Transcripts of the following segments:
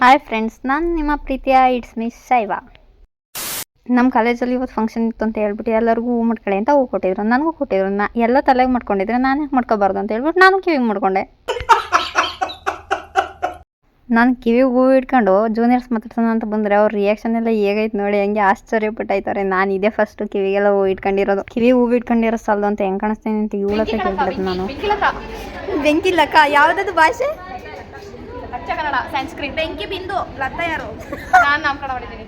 Hi friends, ನಾನು ನಿಮ್ಮ ಪ್ರೀತಿಯ ಇಟ್ಸ್ ಮಿಸ್ ಶೈವಾ. ನಮ್ಮ ಕಾಲೇಜಲ್ಲಿ ಇವತ್ತು ಫಂಕ್ಷನ್ ಇತ್ತು ಅಂತ ಹೇಳ್ಬಿಟ್ಟು ಎಲ್ಲರಿಗೂ ಹೂ ಮಾಡ್ಕೊಳ್ಳಿ ಅಂತ ಹೂ ಕೊಟ್ಟಿದ್ರು. ನನಗೂ ಕೊಟ್ಟಿದ್ರು. ಎಲ್ಲ ತಲೆಗೆ ಮಾಡ್ಕೊಂಡಿದ್ರೆ ನಾನು ಯಾಕೆ ಮಾಡ್ಕೋಬಾರ್ದು ಅಂತ ಹೇಳ್ಬಿಟ್ಟು ನಾನು ಕಿವಿಗೆ ಮಾಡ್ಕೊಂಡೆ. ನಾನು ಕಿವಿಗೆ ಹೂ ಇಟ್ಕೊಂಡು ಜೂನಿಯರ್ಸ್ ಮಾತಾಡ್ಸೋಣ ಅಂತ ಬಂದರೆ ಅವ್ರ ರಿಯಾಕ್ಷನ್ ಎಲ್ಲ ಹೇಗೈತೆ ನೋಡಿ, ಹಂಗೆ ಆಶ್ಚರ್ಯಪಟ್ಟಾಯ್ತಾರೆ. ನಾನು ಇದೇ ಫಸ್ಟ್ ಕಿವಿಗೆಲ್ಲ ಹೂ ಇಟ್ಕೊಂಡಿರೋದು. ಕಿವಿ ಹೂ ಇಟ್ಕೊಂಡಿರೋ ಸಾಲದು ಅಂತ ಹೆಂಗೆ ಕಾಣಿಸ್ತೀನಿ ಅಂತ ಇವಳತ್ತೆ ಕೇಳ್ಬಿಡೋದು ನಾನು. ಬೆಂಕಿಲಕ್ಕ ಯಾವುದದು ಭಾಷೆ? ಕನ್ನಡ ಸಂಸ್ಕೃತ. ಬೆಂಕಿ ಬಿಂದು ಲತಾ ಯಾರು? ನಾನು ನಾಮಕರಣ ಮಾಡಿದ್ದೀನಿ.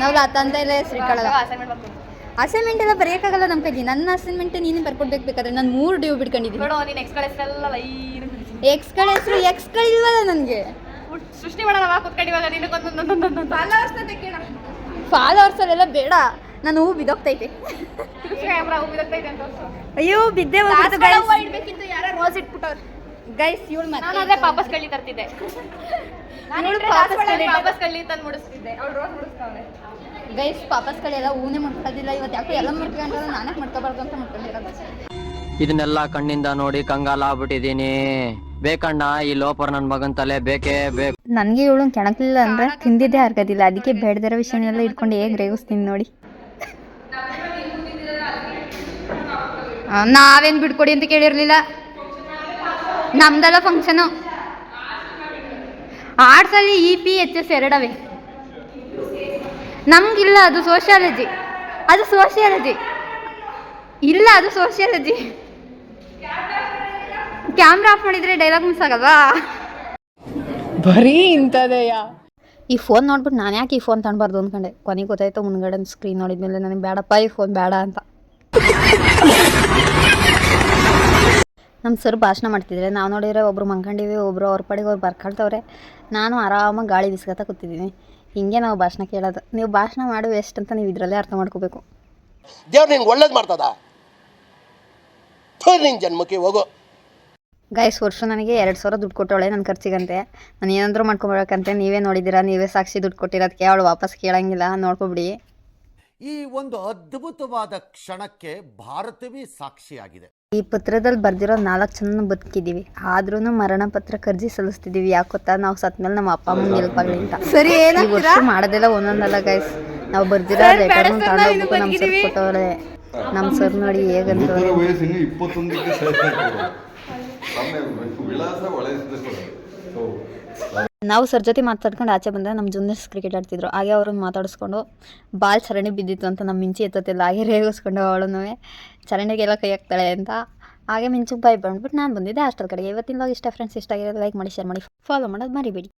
ನಾವು ಲತಾ ಅಂತ ಇಲ್ಲ ಶ್ರೀಕಳ. ಅಸೈನ್ಮೆಂಟ್ ಎಲ್ಲ ಬರೆಯೋಕ್ಕಾಗಲ್ಲ ನಮ್ಮ ಕೈಲಿ. ನನ್ನ ಅಸೈನ್ಮೆಂಟ್ ನೀನು ಬರ್ಕೊಡ್ಬೇಕು. ಬೇಕಾದ್ರೆ ನಾನು 3 ಡ್ಯೂ ಬಿಟ್ಕೊಂಡಿದ್ದೀನಿ. ನೋಡು, ನೀನು ಎಕ್ಸ್ ಕಳಿಸ್ರಲ್ಲ ಲೈನ್ ಎಕ್ಸ್ಗಳ ಹೆಸರು ಎಕ್ಸ್ಗಳಿಲ್ವಲ್ಲ ನನಗೆ. ಸೃಷ್ಟಿ ಮಾಡೋಣ ಕೂತ್ಕೊಂಡು. ಇವಾಗ ನಿನಗೊಂದೊಂದೊಂದೊಂದು ಫಾಲೋವರ್ಸಲ್ಲೆಲ್ಲ ಬೇಡ, ನಾನು ಹೂ ಬಿದ್ದೋಗ್ತೈತೆ. ಅಯ್ಯೋ ಬಿದ್ದೆ ಇಡ್ಬೇಕಿತ್ತು. ಯಾರೋ ರೋಸ್ ಇಟ್ಬಿಟ್ಟವ್ರು ಗೈಸ್. ಇವಳು ಮತ್ತೆ ಪಾಪಸ್ ಕಳ್ಳಿ ತರ್ತಿದ್ದೆ. ಪಾಪಸ್ ಕಳ್ಳಿ ತಂದು ಮುಡಿಸ್ತಿದ್ದೆ. ಅವ್ಳು ರೋಸ್ ಮುಡಿಸ್ತಾವಳೆ. ಗೈಸ್, ಪಾಪಸ್ಗಳೆಲ್ಲ ಹೂನೇ ಮಾಡ್ಕೊಳ್ಳೋದಿಲ್ಲ. ಇವತ್ತು ಯಾಕೋ ಎಲ್ಲ ಮಾಡ್ಕೊಂಡ್ರೆ ನಾನೇ ಮಾಡ್ಕೋಬಾರ್ದು ಅಂತ ಮಾಡ್ಕೊಂಡಿರೋದು. ಇದನ್ನೆಲ್ಲ ಕಣ್ಣಿಂದ ನೋಡಿ ಕಂಗಾಲ ಆಗ್ಬಿಟ್ಟಿದೀನಿ. ಬೇಕಣ್ಣ ಈ ಲೋಪರ್ ನನ್ನ ಮಗನ್ ತಲೆ ಬೇಕೇ ಬೇಕು. ನನಗೆ ಇವಳು ಕೆಣಕ್ಲಿಲ್ಲ ಅಂದ್ರೆ ತಿಂದಿದ್ದೇ ಅರ್ಗೋದಿಲ್ಲ. ಅದಕ್ಕೆ ಬೇಡದಿರೋ ವಿಷಯನೆಲ್ಲ ಇಟ್ಕೊಂಡು ಹೇಗೆ ರೇಗಿಸ್ತೀನಿ ನೋಡಿ. ನಾವೇನು ಬಿಡ್ಕೊಡಿ ಅಂತ ಕೇಳಿರಲಿಲ್ಲ. ನಮ್ದೆಲ್ಲ ಫಂಕ್ಷನು. ಆರ್ಟ್ಸಲ್ಲಿ EPHS 2 ನಮಗಿಲ್ಲ. ಅದು ಸೋಷಿಯಾಲಜಿ. ಇಲ್ಲ, ಅದು ಸೋಷಿಯಾಲಜಿ. ಕ್ಯಾಮ್ರಾ ಆಫ್ ಮಾಡಿದರೆ ಡೈಲಾಗ್ ಮಿಸ್ ಆಗಲ್ವಾ? ಬರೀ ಇಂಥದೆಯಾ? ಈ ಫೋನ್ ನೋಡ್ಬಿಟ್ಟು ನಾನು ಯಾಕೆ ಈ ಫೋನ್ ತಗೊಬಾರ್ದು ಅಂದ್ಕೊಂಡೆ. ಕೊನೆಗೆ ಗೊತ್ತಾಯ್ತು ಮುಂದ್ಗಡೆ ಸ್ಕ್ರೀನ್ ನೋಡಿದ್ಮೇಲೆ ನನಗೆ ಬೇಡಪ್ಪ ಈ ಫೋನ್ ಬೇಡ ಅಂತ. ನಮ್ಮ ಸರ್ ಭಾಷಣ ಮಾಡ್ತಿದ್ರೆ ನಾವು ನೋಡಿದ್ರೆ ಒಬ್ರು ಮಂಕೊಂಡಿವಿ, ಒಬ್ರು ಅವ್ರ ಪಡೆಗೆ ಅವ್ರು ಬರ್ಕೊಳ್ತವ್ರೆ. ನಾನು ಆರಾಮಾಗಿ ಗಾಳಿ ಬಿಸ್ಕೊತಾ ಕೂತಿದ್ದೀನಿ. ಹಿಂಗೆ ನಾವು ಭಾಷಣ ಕೇಳೋದು. ನೀವು ಭಾಷಣ ಮಾಡಿ ವೇಸ್ಟ್ ಅಂತ ನೀವು ಇದರಲ್ಲೇ ಅರ್ಥ ಮಾಡ್ಕೋಬೇಕು. ದೇವ್ರು ನಿಂಗೆ ಒಳ್ಳೇದು ಮಾಡ್ತದ, ನಿನ್ನ ಜನ್ಮಕ್ಕೆ ಹೋಗೋ. ಗೈಸ್, ವರ್ಷ ನನಗೆ 2,000 ದುಡ್ಡು ಕೊಟ್ಟವಳೆ ನನ್ನ ಖರ್ಚಿಗಂತೆ. ನಾನು ಏನಾದರೂ ಮಾಡ್ಕೊಬೇಕಂತೆ. ನೀವೇ ನೋಡಿದ್ದೀರಾ, ನೀವೇ ಸಾಕ್ಷಿ. ದುಡ್ಡು ಕೊಟ್ಟಿರೋದಕ್ಕೆ ಅವಳು ವಾಪಸ್ ಕೇಳಂಗಿಲ್ಲ, ನೋಡ್ಕೊಬಿಡಿ. ಈ ಒಂದು ಅದ್ಭುತವಾದ ಕ್ಷಣಕ್ಕೆ ಭಾರತವೇ ಸಾಕ್ಷಿಯಾಗಿದೆ. ಈ ಪತ್ರದಲ್ಲಿ ಬರ್ದಿರೋ 4 ಜನ ಬದುಕಿದ್ದೀವಿ, ಆದ್ರೂ ಮರಣ ಪತ್ರ ಕರ್ಜಿ ಸಲ್ಲಿಸ್ತಿದ್ದೀವಿ. ಯಾಕೆ ಗೊತ್ತಾ? ನಾವು ಸತ್ಮೇಲೆ ನಮ್ಮ ಅಪ್ಪ ಅಮ್ಮಂಗೆ ಹೆಲ್ಪ್ ಆಗಲಿ ಅಂತ. ಸರಿ, ಈ ವರ್ಷ ಮಾಡೋದೆಲ್ಲ ಒಂದೊಂದಲ್ಲ ಗೈಸ್. ನಾವು ಬರ್ದಿರೋ ಲೆಟರ್ನ ತಗೊಂಡೋಗ್ಬೇಕು. ನಮ್ಮ ಸರ್ ಕೊಟ್ಟವ್ರೆ. ನಮ್ಮ ಸರ್ ನೋಡಿ ಹೇಗಂತ. ನಾವು ಸರ್ ಜೊತೆ ಮಾತಾಡ್ಕೊಂಡು ಆಚೆ ಬಂದರೆ ನಮ್ಮ ಜೂನಿಯರ್ಸ್ ಕ್ರಿಕೆಟ್ ಆಡ್ತಿದ್ರು. ಹಾಗೆ ಅವ್ರನ್ನ ಮಾತಾಡಿಸ್ಕೊಂಡು ಬಾಲ್ ಚರಂಡಿ ಬಿದ್ದಿತ್ತು ಅಂತ ನಮ್ಮ ಮಿಂಚಿ ಎತ್ತತ್ತಿಲ್ಲ. ಹಾಗೆ ರೇಗಿಸ್ಕೊಂಡು ಅವಳನ್ನು ಚರಂಡಿಗೆಲ್ಲ ಕೈ ಹಾಕ್ತಾಳೆ ಅಂತ. ಹಾಗೆ ಮಿಂಚಿಗೆ ಬಾಯ್ ಬಂದ್ಬಿಟ್ಟು ನಾನು ಬಂದಿದ್ದೆ ಹಾಸ್ಟೆಲ್ ಕಡೆಗೆ. ಇವತ್ತಿನ ಇಷ್ಟ ಫ್ರೆಂಡ್ಸ್. ಇಷ್ಟ ಆಗಿರೋದು ಲೈಕ್ ಮಾಡಿ, ಶೇರ್ ಮಾಡಿ, ಫಾಲೋ ಮಾಡೋದು ಮರಿಬೇಡಿ.